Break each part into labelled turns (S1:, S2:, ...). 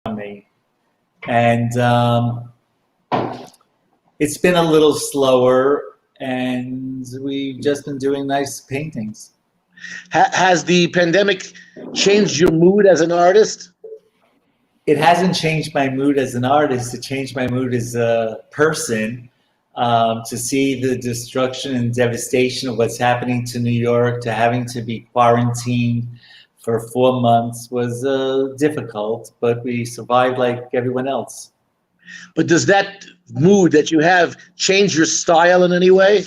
S1: me. And it's been a little slower, and we've just been doing nice paintings.
S2: Has the pandemic changed your mood as an artist?
S1: It hasn't changed my mood as an artist. It changed my mood as a person. To see the destruction and devastation of what's happening to New York, to having to be quarantined for 4 months was difficult, but we survived like everyone else.
S2: But does that mood that you have change your style in any way?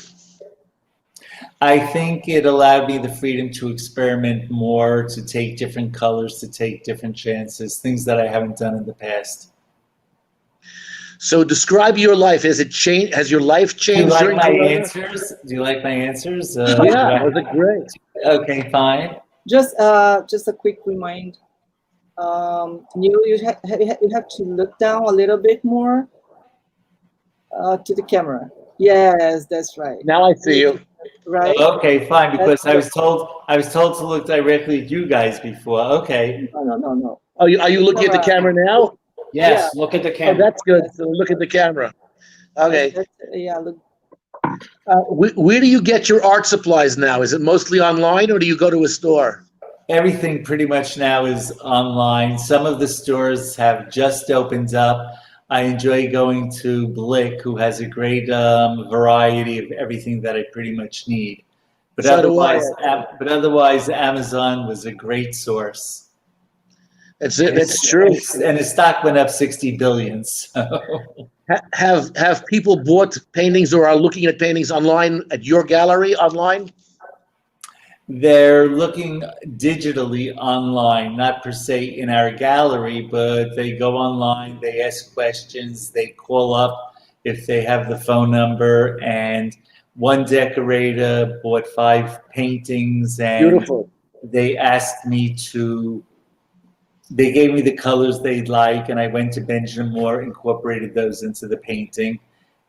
S1: I think it allowed me the freedom to experiment more, to take different colors, to take different chances, things that I haven't done in the past.
S2: So describe your life. Has it changed? Has your life changed?
S1: Do you like my answers? Do you like my answers?
S2: Yeah, those are great.
S1: Okay, fine.
S3: Just a quick remind. Neil, you have to look down a little bit more to the camera. Yes, that's right.
S2: Now I see you.
S3: Right.
S1: Okay, fine. Because I was told to look directly at you guys before. Okay.
S3: No.
S2: Oh, are you looking at the camera now?
S4: Yes, yeah. Look at the camera.
S2: Oh, that's good. So look at the camera. Okay.
S3: Yeah. Look.
S2: Where do you get your art supplies now? Is it mostly online, or do you go to a store?
S1: Everything pretty much now is online. Some of the stores have just opened up. I enjoy going to Blick, who has a great variety of everything that I pretty much need. But
S2: So
S1: otherwise, Amazon was a great source.
S2: That's true.
S1: And the stock went up 60 billion. So.
S2: Have people bought paintings or are looking at paintings online at your gallery online?
S1: They're looking digitally online, not per se in our gallery, but they go online, they ask questions, they call up if they have the phone number. And one decorator bought 5 paintings, and
S2: beautiful.
S1: They asked me they gave me the colors they'd like, and I went to Benjamin Moore, incorporated those into the painting.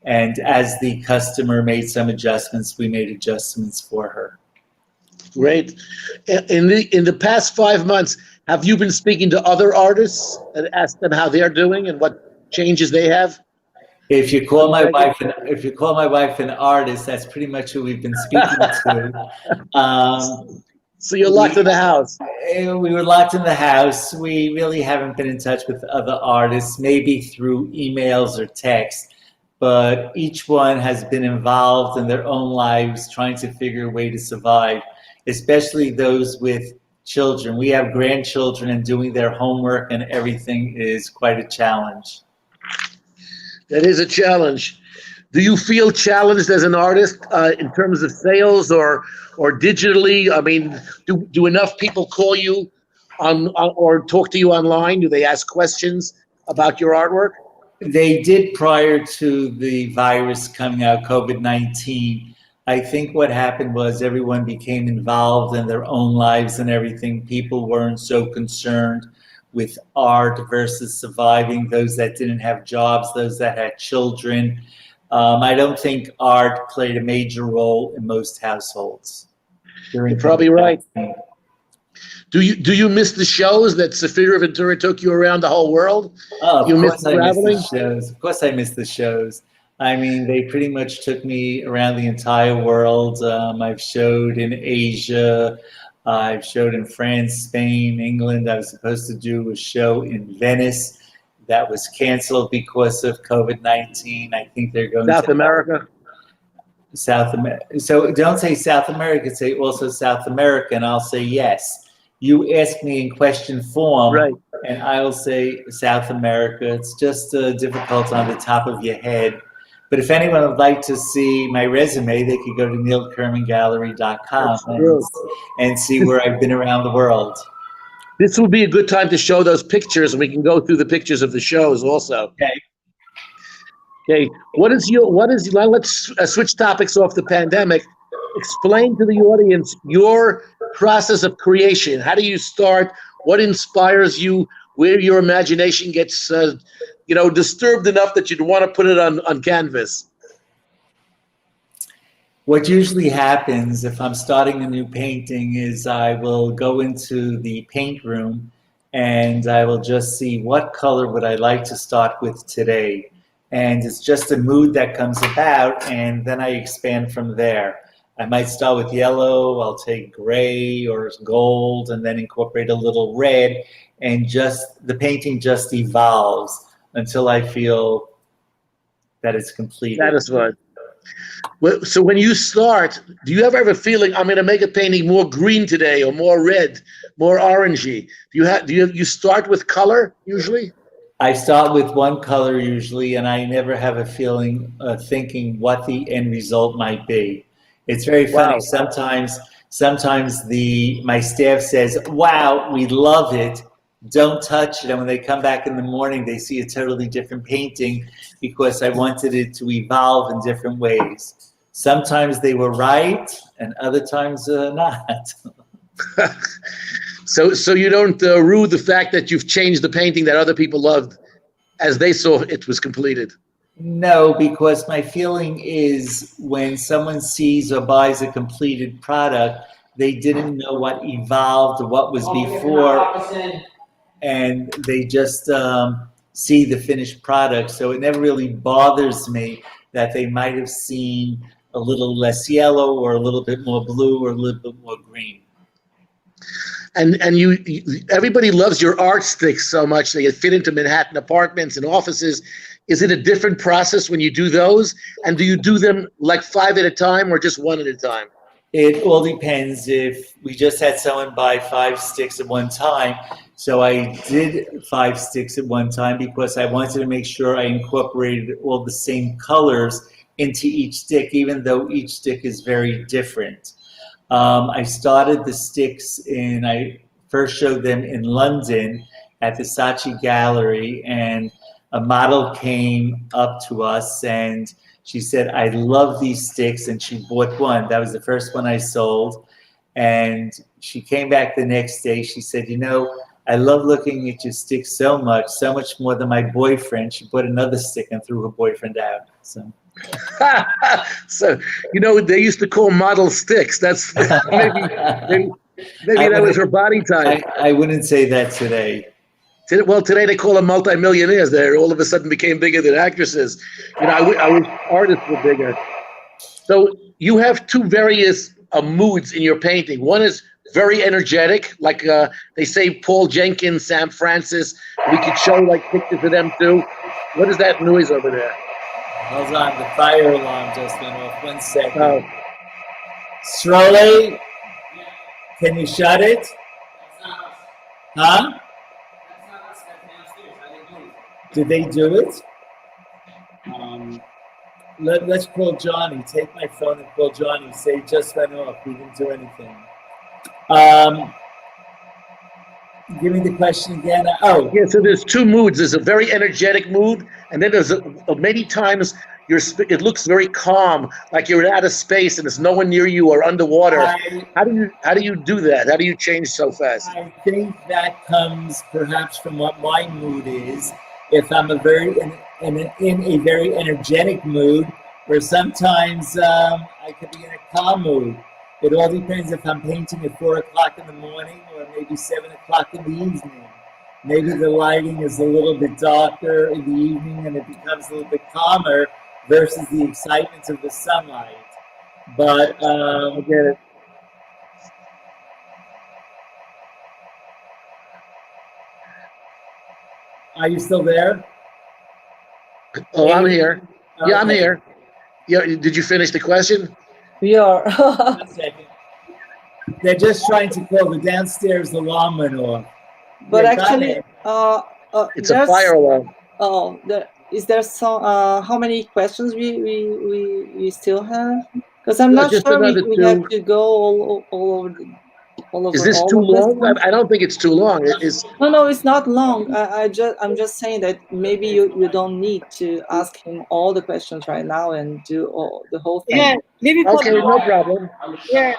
S1: And as the customer made some adjustments, we made adjustments for her.
S2: Great. In the past 5 months, have you been speaking to other artists and asked them how they're doing and what changes they have?
S1: If you call my wife an artist, that's pretty much who we've been speaking to.
S2: So you're locked in the house.
S1: We were locked in the house. We really haven't been in touch with other artists, maybe through emails or text, but each one has been involved in their own lives trying to figure a way to survive, especially those with children. We have grandchildren, and doing their homework and everything is quite a challenge.
S2: That is a challenge. Do you feel challenged as an artist in terms of sales or digitally? I mean, do enough people call you or talk to you online? Do they ask questions about your artwork?
S1: They did prior to the virus coming out, COVID-19. I think what happened was everyone became involved in their own lives and everything. People weren't so concerned with art versus surviving, those that didn't have jobs, those that had children. I don't think art played a major role in most households.
S2: You're probably right. Do you miss the shows that Safira Ventura took you around the whole world?
S1: Oh, of course I miss the shows. Of course I miss the shows. I mean, they pretty much took me around the entire world. I've showed in Asia. I've showed in France, Spain, England. I was supposed to do a show in Venice that was canceled because of COVID-19. I think they're going
S2: South America.
S1: South America. So don't say South America, say also South America, and I'll say yes. You ask me in question form,
S2: right,
S1: and I'll say South America. It's just difficult on the top of your head. But if anyone would like to see my resume, they could go to neilkermangallery.com and see where I've been around the world.
S2: This would be a good time to show those pictures, and we can go through the pictures of the shows also.
S1: Okay.
S2: Okay. Let's switch topics off the pandemic. Explain to the audience your process of creation. How do you start? What inspires you? Where your imagination gets, disturbed enough that you'd want to put it on canvas?
S1: What usually happens if I'm starting a new painting is I will go into the paint room and I will just see what color would I like to start with today. And it's just a mood that comes about, and then I expand from there. I might start with yellow, I'll take gray or gold, and then incorporate a little red, and just the painting just evolves until I feel that it's completed.
S2: That is what. Well, so when you start, do you ever have a feeling I'm going to make a painting more green today, or more red, more orangey? Do you start with color usually?
S1: I start with one color usually, and I never have a feeling thinking what the end result might be. It's very funny.
S2: Wow.
S1: Sometimes my staff says, "Wow, we love it. Don't touch it." And when they come back in the morning, they see a totally different painting because I wanted it to evolve in different ways. Sometimes they were right, and other times not.
S2: So you don't rue the fact that you've changed the painting that other people loved as they saw it was completed?
S1: No, because my feeling is when someone sees or buys a completed product, they didn't know what evolved or what was before, and they just see the finished product. So it never really bothers me that they might have seen a little less yellow or a little bit more blue or a little bit more green.
S2: And everybody loves your art sticks so much. They fit into Manhattan apartments and offices. Is it a different process when you do those? And do you do them like 5 at a time or just 1 at a time?
S1: It all depends. If we just had someone buy 5 sticks at one time, so I did 5 sticks at one time because I wanted to make sure I incorporated all the same colors into each stick, even though each stick is very different. I started the sticks I first showed them in London at the Saatchi Gallery, and a model came up to us and she said, "I love these sticks," and she bought one. That was the first one I sold. And she came back the next day. She said, "I love looking at your sticks so much more than my boyfriend." She bought another stick and threw her boyfriend out.
S2: So, they used to call model sticks. That's maybe that was her body type.
S1: I wouldn't say that today.
S2: Well, today they call them multimillionaires. They all of a sudden became bigger than actresses. I wish artists were bigger. So you have 2 various moods in your painting. One is very energetic, like they say Paul Jenkins, Sam Francis. We could show like pictures of them too. What is that noise over there?
S1: Hold on, the fire alarm just went off. 1 second.
S2: Oh.
S1: Stroley, can you shut it? Huh? Did they do it? Let's call Johnny. Take my phone and call Johnny. Say it just went off. We didn't do anything. Give me the question again.
S2: Yeah, so there's 2 moods. There's a very energetic mood, and then there's many times it looks very calm, like you're in outer space and there's no one near you or underwater. How do you do that? How do you change so fast?
S1: I think that comes perhaps from what my mood is. If I'm in a very energetic mood, or sometimes I could be in a calm mood. It all depends if I'm painting at 4 o'clock in the morning or maybe 7 o'clock in the evening. Maybe the lighting is a little bit darker in the evening and it becomes a little bit calmer versus the excitement of the sunlight. But
S2: I get it.
S1: Are you still there?
S2: Oh, I'm here. Yeah, I'm
S1: Okay.
S2: here. Yeah, did you finish the question?
S3: We are.
S1: 1 second. They're just trying to call the downstairs alarm went off.
S3: But
S1: Yeah, got
S3: actually,
S1: it.
S2: It's a fire alarm.
S3: Oh, is there some? How many questions we still have? Because I'm not
S2: Just
S3: sure we
S2: another
S3: have
S2: 2.
S3: to go all over. All over
S2: Is this
S3: all
S2: too
S3: of this
S2: long?
S3: one?
S2: I don't think it's too long. It is.
S3: No, it's not long. I'm just saying that maybe you don't need to ask him all the questions right now and do the whole thing.
S4: Yeah, maybe
S2: Okay, no problem.
S4: Yeah.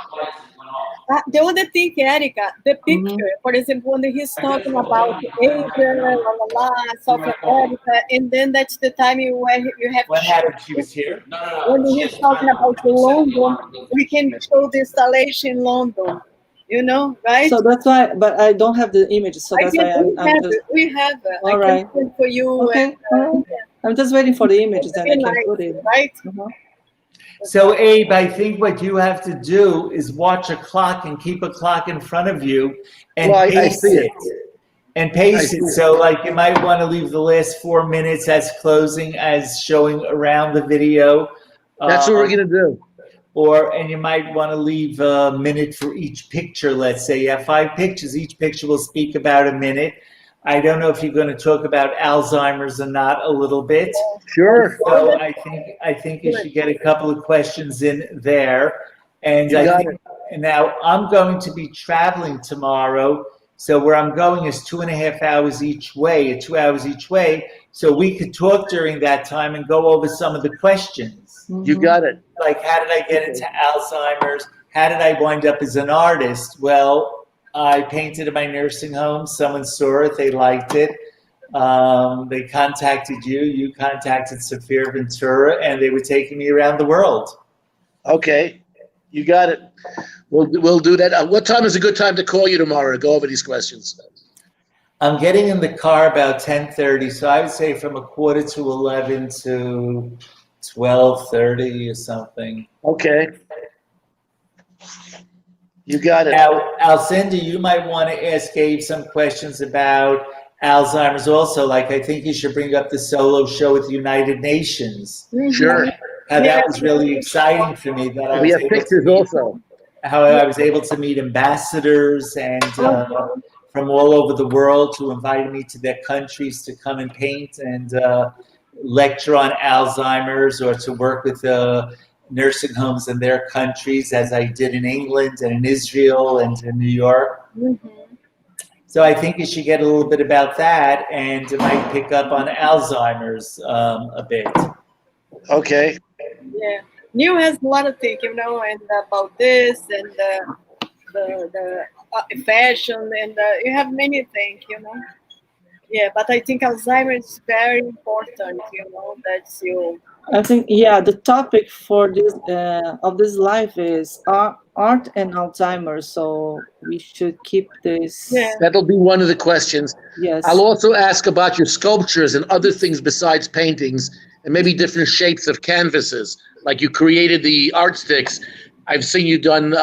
S4: The other thing, Erica, the picture, for example, when he's talking about Asia, South America, and then that's the time where you have
S1: What happened? She was here?
S4: when he's talking about London, we can show the installation in London. you know, right?
S3: So that's why, but I don't have the images, so
S4: I
S3: that's
S4: think
S3: why I'm just
S4: we have. I
S3: all
S4: can
S3: right.
S4: send for you.
S3: Okay, all right. I'm just waiting for the images, and I can put it.
S4: Right?
S3: Uh-huh.
S1: So, Abe, I think what you have to do is watch a clock and keep a clock in front of you and
S2: Well, I
S1: pace
S2: see
S1: it. And pace it. So, like, you might want to leave the last 4 minutes as closing, as showing around the video.
S2: That's what we're gonna do.
S1: And you might want to leave a minute for each picture. Let's say you have 5 pictures. Each picture will speak about a minute. I don't know if you're going to talk about Alzheimer's or not a little bit.
S2: Sure.
S1: So I think you should get a couple of questions in there. And
S2: You got it.
S1: and now I'm going to be traveling tomorrow. So where I'm going is 2.5 hours each way, 2 hours each way. So we could talk during that time and go over some of the questions.
S2: You got it.
S1: Like, how did I get into Alzheimer's? How did I wind up as an artist? Well, I painted in my nursing home. Someone saw it. They liked it. They contacted you. You contacted Sophia Ventura, and they were taking me around the world.
S2: Okay, you got it. We'll do that. What time is a good time to call you tomorrow to go over these questions?
S1: I'm getting in the car about 10:30, so I would say from 10:45 to 12:30 or something.
S2: Okay. You got it.
S1: Now, Alcinda, you might want to ask Abe some questions about Alzheimer's also. Like, I think you should bring up the solo show with the United Nations.
S2: Sure.
S1: How that was really exciting for me. That I
S2: We
S1: was
S2: have
S1: able
S2: pictures
S1: to meet,
S2: also.
S1: how I was able to meet ambassadors and from all over the world who invited me to their countries to come and paint and lecture on Alzheimer's or to work with nursing homes in their countries, as I did in England and in Israel and in New York. So I think you should get a little bit about that, and it might pick up on Alzheimer's a bit.
S2: Okay.
S4: Yeah, Neil has a lot of things, you know, and about this and the fashion, and you have many things, you know. Yeah, but I think Alzheimer's is very important, you know, that you.
S3: I think, yeah, the topic for this of this life is art and Alzheimer's. So we should keep this.
S4: Yeah.
S2: That'll be one of the questions.
S3: Yes.
S2: I'll also ask about your sculptures and other things besides paintings, and maybe different shapes of canvases. Like you created the art sticks. I've seen you done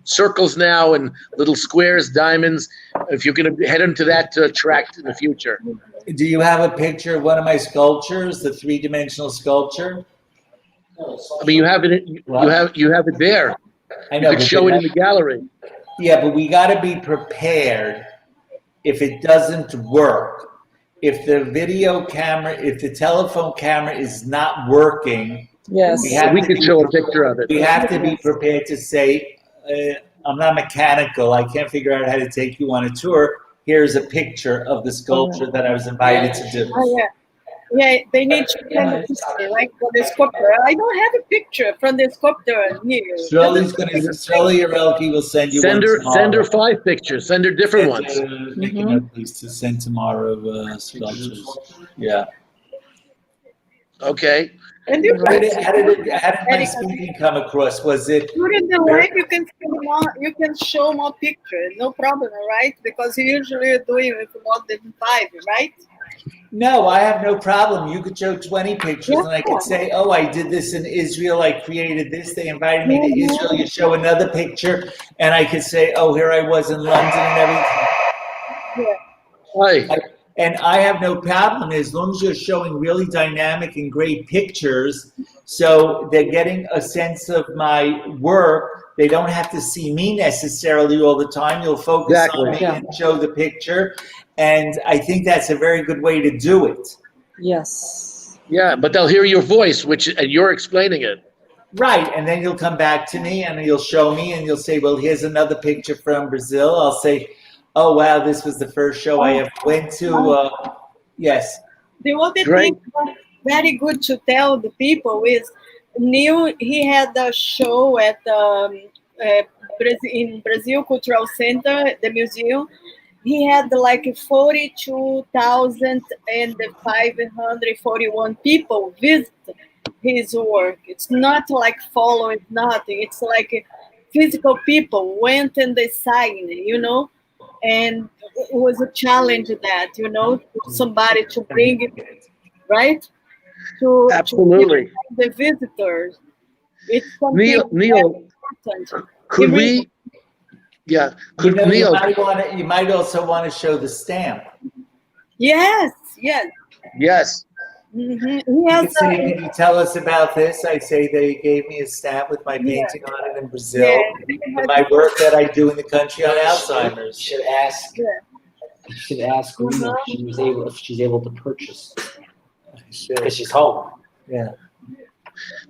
S2: circles now and little squares, diamonds. If you're going to head into that track in the future.
S1: Do you have a picture of one of my sculptures, the 3-dimensional sculpture?
S2: I mean, you have it. You have it there.
S1: I know.
S2: You could show it in the gallery.
S1: Yeah, but we got to be prepared if it doesn't work. If the video camera, if the telephone camera is not working,
S3: Yes.
S2: We could show a picture of it.
S1: we have to be prepared to say, I'm not mechanical. I can't figure out how to take you on a tour. Here's a picture of the sculpture that I was invited to do.
S4: Oh, yeah. Yeah, they need to send a picture, like for the sculptor. I don't have a picture from the sculptor, Neil.
S1: Shirley Yarelki will send you one tomorrow.
S2: Send her 5 pictures. Send her different ones.
S1: Make a note, please, to send tomorrow sculptures. Yeah.
S2: Okay.
S4: And you
S1: How did my speaking come across? Was it
S4: during the live you can show more pictures, no problem, right? Because you usually do it with more than 5, right?
S1: No, I have no problem. You could show 20 pictures and I could say, oh, I did this in Israel. I created this. They invited me to Israel. You show another picture and I could say, oh, here I was in London and everything.
S2: Right.
S1: And I have no problem as long as you're showing really dynamic and great pictures. So they're getting a sense of my work. They don't have to see me necessarily all the time. You'll focus on me and show the picture. And I think that's a very good way to do it.
S3: Yes.
S2: Yeah, but they'll hear your voice, and you're explaining it.
S1: Right. And then you'll come back to me and you'll show me and you'll say, well, here's another picture from Brazil. I'll say, oh, wow, this was the first show I ever went to. Yes.
S4: The other thing very good to tell the people is Neil, he had a show at in Brazil Cultural Center, the museum. He had like 42,541 people visit his work. It's not like following nothing. It's like physical people went and they signed, and it was a challenge that, somebody to bring it, right? To
S2: Absolutely.
S4: the visitors. It's something
S2: Neil,
S4: important.
S2: could we? Yeah, could Neil?
S1: You might also want to show the stamp.
S4: Yes.
S2: Yes.
S4: Mm-hmm.
S1: Can you tell us about this? I say they gave me a stamp with my painting on it in Brazil. For my work that I do in the country on Alzheimer's.
S5: You should ask Rena if she's able to purchase because she's home.
S1: Yeah.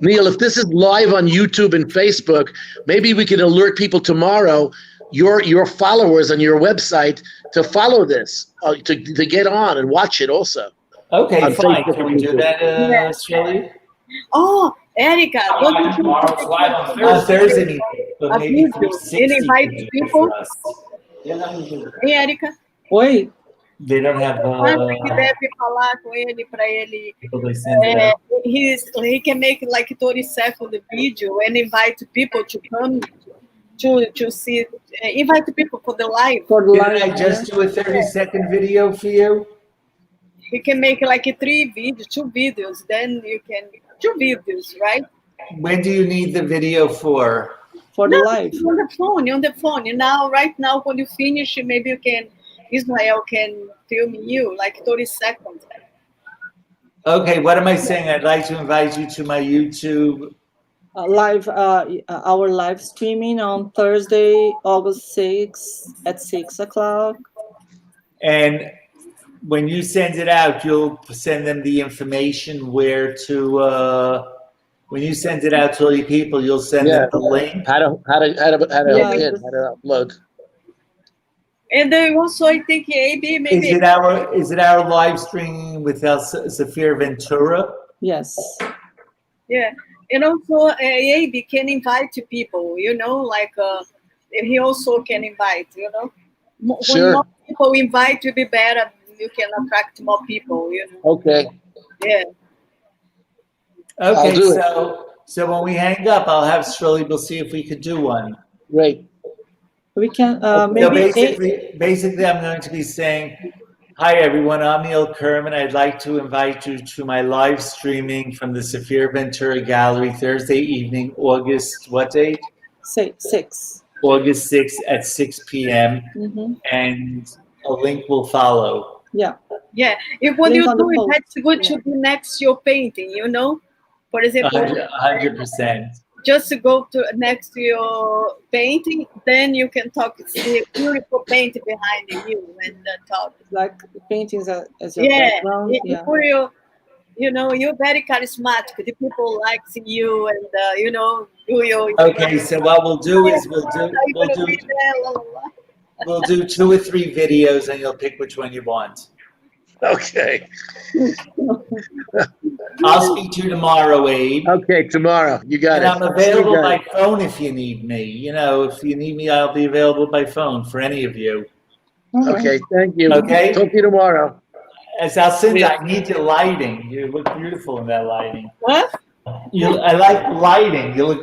S2: Neil, if this is live on YouTube and Facebook, maybe we can alert people tomorrow, your followers on your website, to follow this, to get on and watch it also.
S1: Okay,
S2: On
S1: fine.
S2: Facebook
S1: Can we
S2: and
S1: do
S2: YouTube.
S1: that, Shirley?
S4: Oh, Erica, don't you think
S5: Tomorrow, it's live on
S1: On
S5: Thursday.
S1: Thursday, but
S4: a
S1: maybe
S4: video
S1: 360
S4: and invite
S1: can do it
S4: people?
S1: for us.
S4: Hey, Erica,
S3: Oi,
S1: They don't have
S4: quando que deve falar com ele para ele?
S1: people they send it out.
S4: He can make like 30-second video and invite people to come to see, invite people for the live.
S3: for the
S1: Didn't I
S3: live.
S1: just do a 30-second video for you?
S4: He can make like 2 videos, then you can, 2 videos, right?
S1: When do you need the video for?
S3: For the
S4: No,
S3: live.
S4: on the phone. Now, right now, when you finish, maybe you can, Israel can film you, like 30 seconds.
S1: Okay, what am I saying? I'd like to invite you to my YouTube.
S3: Our live streaming on Thursday, August 6th at 6 o'clock.
S1: And when you send it out, you'll send them the information where to, when you send it out to all your people, you'll send them the link.
S2: How to
S3: Yeah,
S2: hook in, how to upload.
S4: And then also, I think AB maybe.
S1: Is it our live streaming with El Zafir Ventura?
S3: Yes.
S4: Yeah, and also AB can invite people, like he also can invite, When
S2: Sure.
S4: more people invite, will be better. You can attract more people,
S2: Okay.
S4: Yeah.
S2: I'll
S1: Okay,
S2: do it.
S1: so when we hang up, I'll have Shirley. We'll see if we could do one.
S2: Great.
S3: We can
S1: So
S3: maybe
S1: basically, I'm going to be saying, hi everyone, I'm Neil Kerman. I'd like to invite you to my live streaming from the Zafir Ventura Gallery Thursday evening, August, what date?
S3: say 6.
S1: August 6th at 6 p.m.
S3: Mm-hmm.
S1: And a link will follow.
S3: Yeah.
S4: Yeah, if when
S3: Link
S4: you
S3: on the
S4: do it,
S3: post.
S4: that's good to be next to your painting, For example,
S1: 100%.
S4: just to go to next to your painting, then you can see a beautiful painting behind you and talk.
S3: Like paintings as your
S4: Yeah,
S3: background. Yeah.
S4: for you, you're very charismatic. The people like you and do your.
S1: Okay, so what we'll do is we'll do 2 or 3 videos and you'll pick which one you want.
S2: Okay.
S1: I'll speak to you tomorrow, Abe.
S2: Okay, tomorrow. You got
S1: And
S2: it.
S1: I'm available
S2: You got
S1: by
S2: it.
S1: phone if you need me. If you need me, I'll be available by phone for any of you.
S2: Okay, thank you.
S1: Okay.
S2: Talk to you tomorrow.
S1: As Alcinda, I need your lighting. You look beautiful in that lighting.
S4: What?
S1: I like lighting. You look